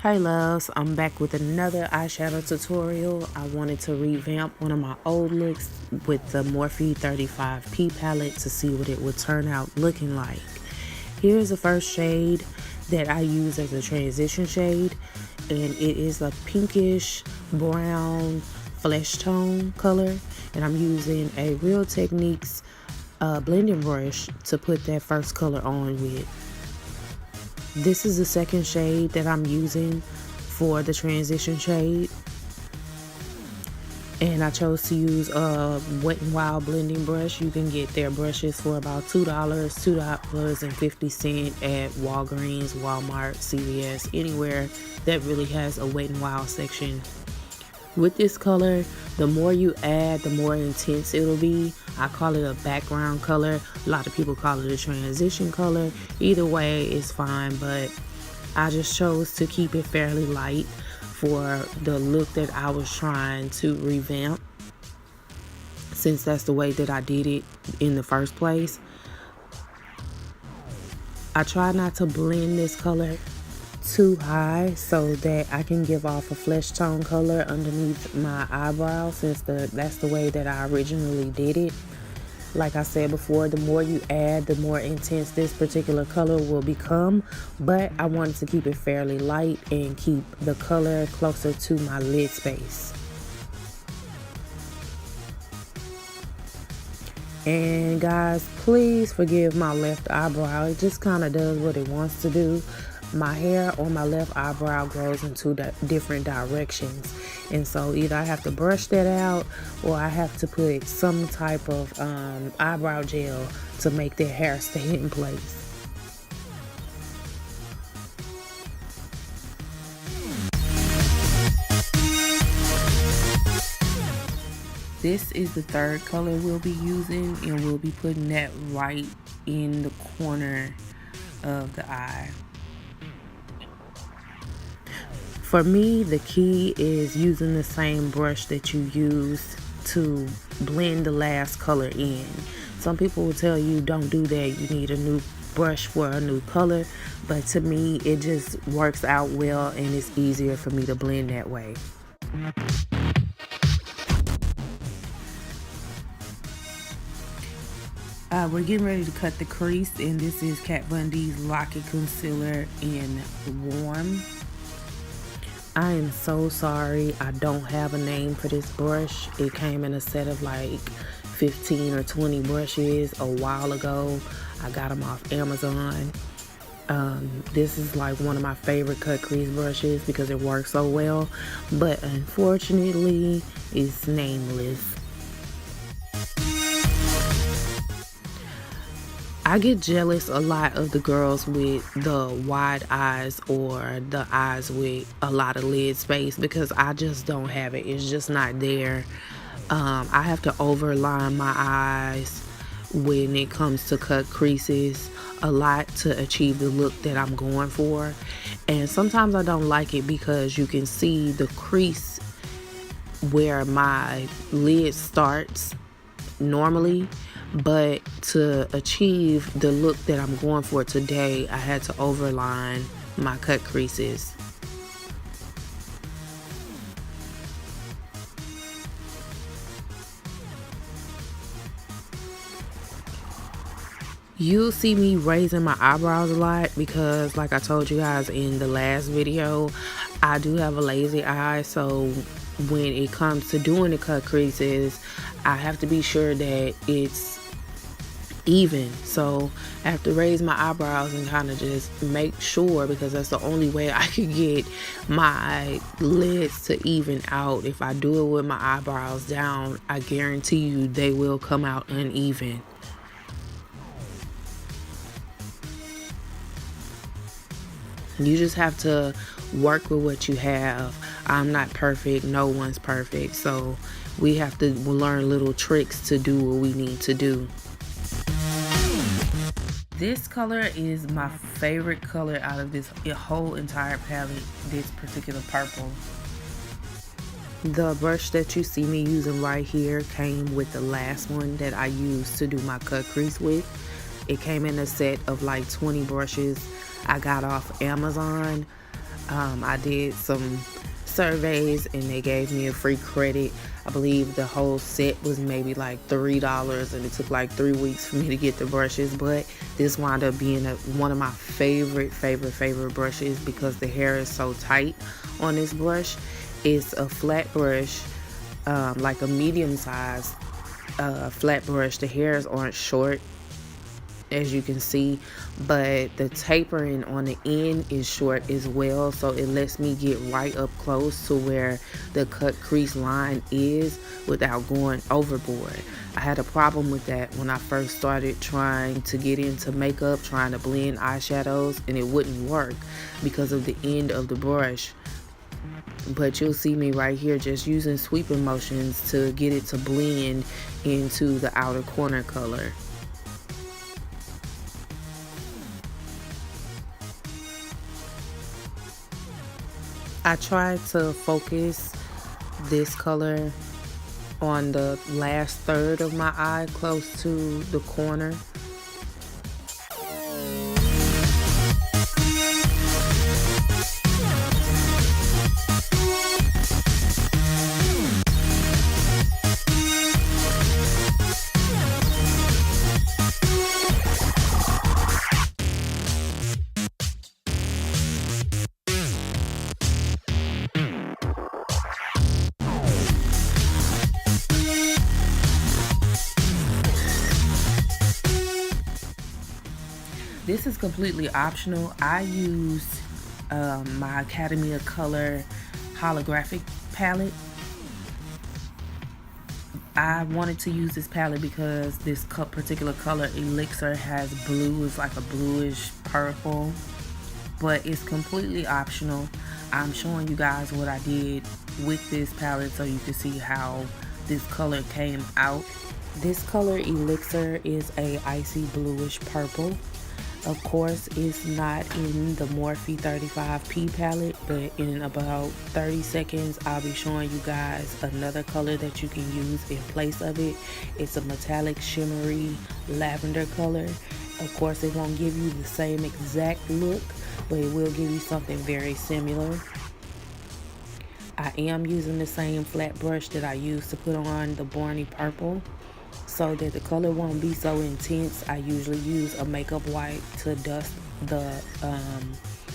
Hey loves, I'm back with another eyeshadow tutorial. I wanted to revamp one of my old looks with the Morphe 35P palette to see what it would turn out looking like. Here's the first shade that I use as a transition shade, and it is a pinkish brown flesh tone color, and I'm using a Real Techniques blending brush to put that first color on with. This is the second shade that I'm using for the transition shade, and I chose to use a Wet n Wild blending brush. You can get their brushes for about $2, $2.50 at Walgreens, Walmart, CVS, anywhere that really has a Wet n Wild section. With this color, the more you add, the more intense it'll be. I call it a background color. A lot of people call it a transition color. Either way is fine, but I just chose to keep it fairly light for the look that I was trying to revamp, since that's the way that I did it in the first place. I try not to blend this color too high so that I can give off a flesh tone color underneath my eyebrow, since that's the way that I originally did it. Like I said before, the more you add, the more intense this particular color will become, but I wanted to keep it fairly light and keep the color closer to my lid space. And guys, please forgive my left eyebrow. It just kind of does what it wants to do. My hair on my left eyebrow grows in two different directions, and so either I have to brush that out or I have to put some type of eyebrow gel to make that hair stay in place. This is the third color we'll be using, and we'll be putting that right in the corner of the eye. For me, the key is using the same brush that you use to blend the last color in. Some people will tell you don't do that, you need a new brush for a new color, but to me it just works out well and it's easier for me to blend that way. We're getting ready to cut the crease, and this is Kat Von D's Lock-It Concealer in Warm. I am so sorry I don't have a name for this brush. It came in a set of like 15 or 20 brushes a while ago. I got them off Amazon. This is like one of my favorite cut crease brushes because it works so well, but unfortunately it's nameless. I get jealous a lot of the girls with the wide eyes or the eyes with a lot of lid space, because I just don't have it. It's just not there. I have to overline my eyes when it comes to cut creases a lot to achieve the look that I'm going for. And sometimes I don't like it because you can see the crease where my lid starts normally. But to achieve the look that I'm going for today, I had to overline my cut creases. You'll see me raising my eyebrows a lot because, like I told you guys in the last video, I do have a lazy eye, so when it comes to doing the cut creases, I have to be sure that it's even. So I have to raise my eyebrows and kind of just make sure, because that's the only way I can get my lids to even out. If I do it with my eyebrows down, I guarantee you they will come out uneven. You just have to work with what you have. I'm not perfect, no one's perfect, so we have to learn little tricks to do what we need to do. This color is my favorite color out of this whole entire palette, this particular purple. The brush that you see me using right here came with the last one that I used to do my cut crease with. It came in a set of like 20 brushes I got off Amazon. I did some surveys and they gave me a free credit. I believe the whole set was maybe like $3, and it took like 3 weeks for me to get the brushes, but this wound up being one of my favorite brushes because the hair is so tight on this brush. It's a flat brush, like a medium size flat brush. The hairs aren't short, as you can see, but the tapering on the end is short as well, so it lets me get right up close to where the cut crease line is without going overboard. I had a problem with that when I first started trying to get into makeup, trying to blend eyeshadows, and it wouldn't work because of the end of the brush. But you'll see me right here just using sweeping motions to get it to blend into the outer corner color. I tried to focus this color on the last third of my eye, close to the corner. This is completely optional. I used my Academy of Color Holographic palette. I wanted to use this palette because this particular color Elixir has blue. It's like a bluish purple, but it's completely optional. I'm showing you guys what I did with this palette so you can see how this color came out. This color Elixir is a icy bluish purple. Of course, it's not in the Morphe 35P palette, but in about 30 seconds, I'll be showing you guys another color that you can use in place of it. It's a metallic shimmery lavender color. Of course, it won't give you the same exact look, but it will give you something very similar. I am using the same flat brush that I used to put on the Barney Purple. So that the color won't be so intense, I usually use a makeup wipe to dust the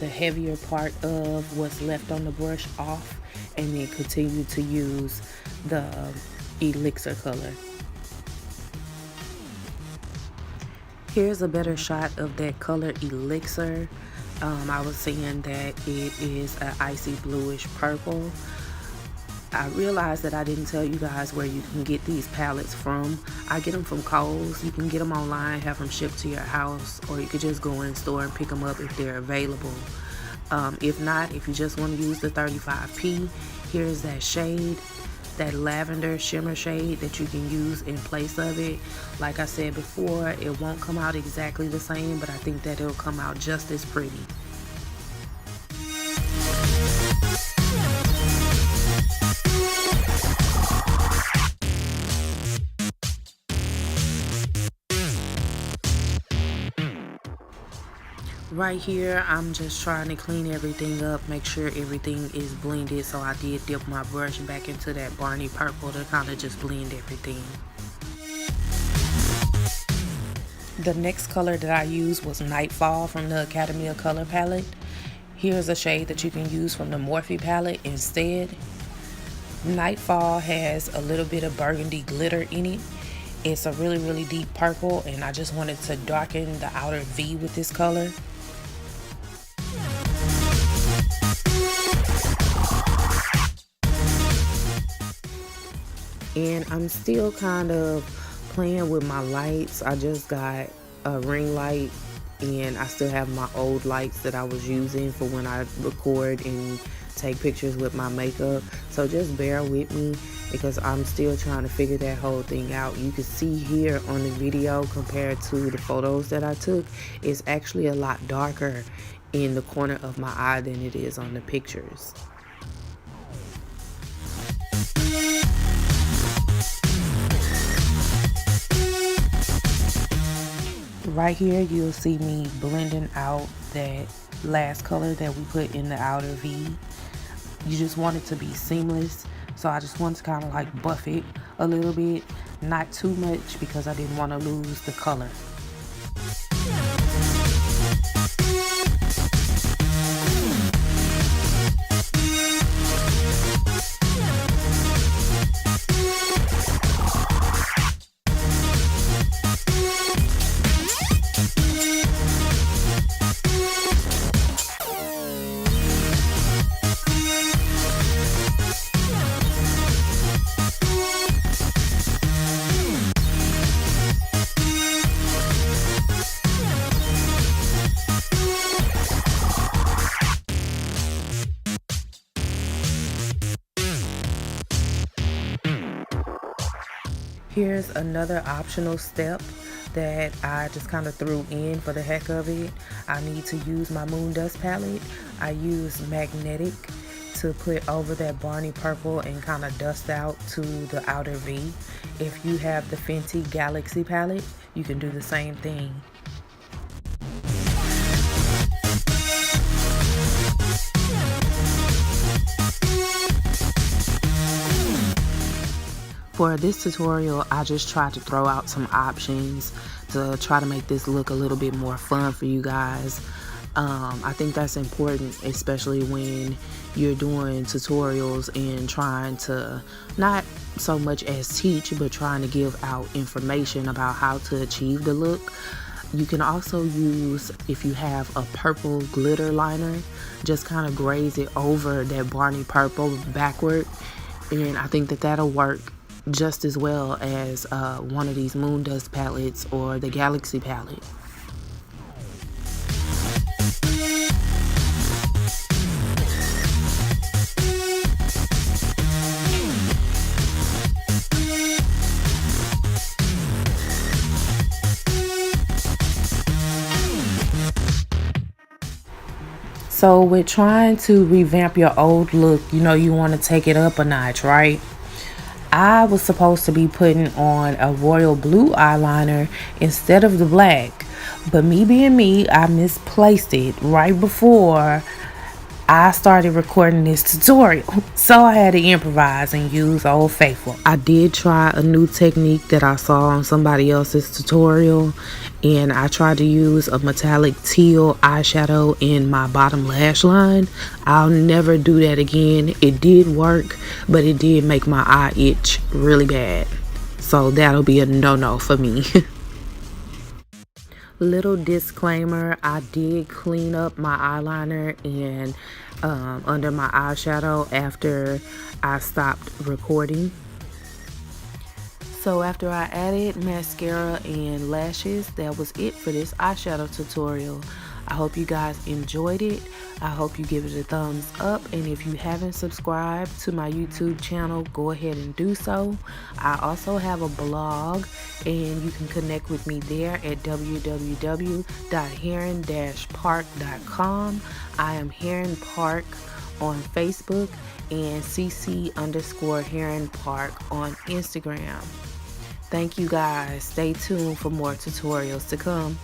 heavier part of what's left on the brush off, and then continue to use the Elixir color. Here's a better shot of that color Elixir. I was saying that it is an icy bluish purple. I realized that I didn't tell you guys where you can get these palettes from. I get them from Kohl's. You can get them online, have them shipped to your house, or you could just go in store and pick them up if they're available. If not, if you just want to use the 35P, here's that shade, that lavender shimmer shade that you can use in place of it. Like I said before, it won't come out exactly the same, but I think that it'll come out just as pretty. Right here, I'm just trying to clean everything up, make sure everything is blended. So I did dip my brush back into that Barney Purple to kind of just blend everything. The next color that I used was Nightfall from the Academy of Color palette. Here's a shade that you can use from the Morphe palette instead. Nightfall has a little bit of burgundy glitter in it. It's a really deep purple, and I just wanted to darken the outer V with this color. And I'm still kind of playing with my lights. I just got a ring light, and I still have my old lights that I was using for when I record and take pictures with my makeup. So just bear with me because I'm still trying to figure that whole thing out. You can see here on the video compared to the photos that I took, it's actually a lot darker in the corner of my eye than it is on the pictures. Right here, you'll see me blending out that last color that we put in the outer V. You just want it to be seamless, so I just want to kind of like buff it a little bit, not too much because I didn't want to lose the color. Here's another optional step that I just kind of threw in for the heck of it. I need to use my Moondust palette. I use magnetic to put over that Barney purple and kind of dust out to the outer V. If you have the Fenty Galaxy palette, you can do the same thing. For this tutorial, I just tried to throw out some options to try to make this look a little bit more fun for you guys. I think that's important, especially when you're doing tutorials and trying to not so much as teach, but trying to give out information about how to achieve the look. You can also use, if you have a purple glitter liner, just kind of graze it over that Barney purple backward, and I think that that'll work just as well as one of these Moondust palettes or the Galaxy palette. So with trying to revamp your old look, you know, you want to take it up a notch, right? I was supposed to be putting on a royal blue eyeliner instead of the black, but me being me, I misplaced it right before I started recording this tutorial, so I had to improvise and use Old Faithful. I did try a new technique that I saw on somebody else's tutorial, and I tried to use a metallic teal eyeshadow in my bottom lash line. I'll never do that again. It did work, but it did make my eye itch really bad, so that'll be a no-no for me. Little disclaimer, I did clean up my eyeliner and under my eyeshadow after I stopped recording. So after I added mascara and lashes, that was it for this eyeshadow tutorial. I hope you guys enjoyed it. I hope you give it a thumbs up, and if you haven't subscribed to my YouTube channel, go ahead and do so. I also have a blog, and you can connect with me there at www.heron-park.com. I am Heron Park on Facebook and cc_Heron Park on Instagram. Thank you guys. Stay tuned for more tutorials to come.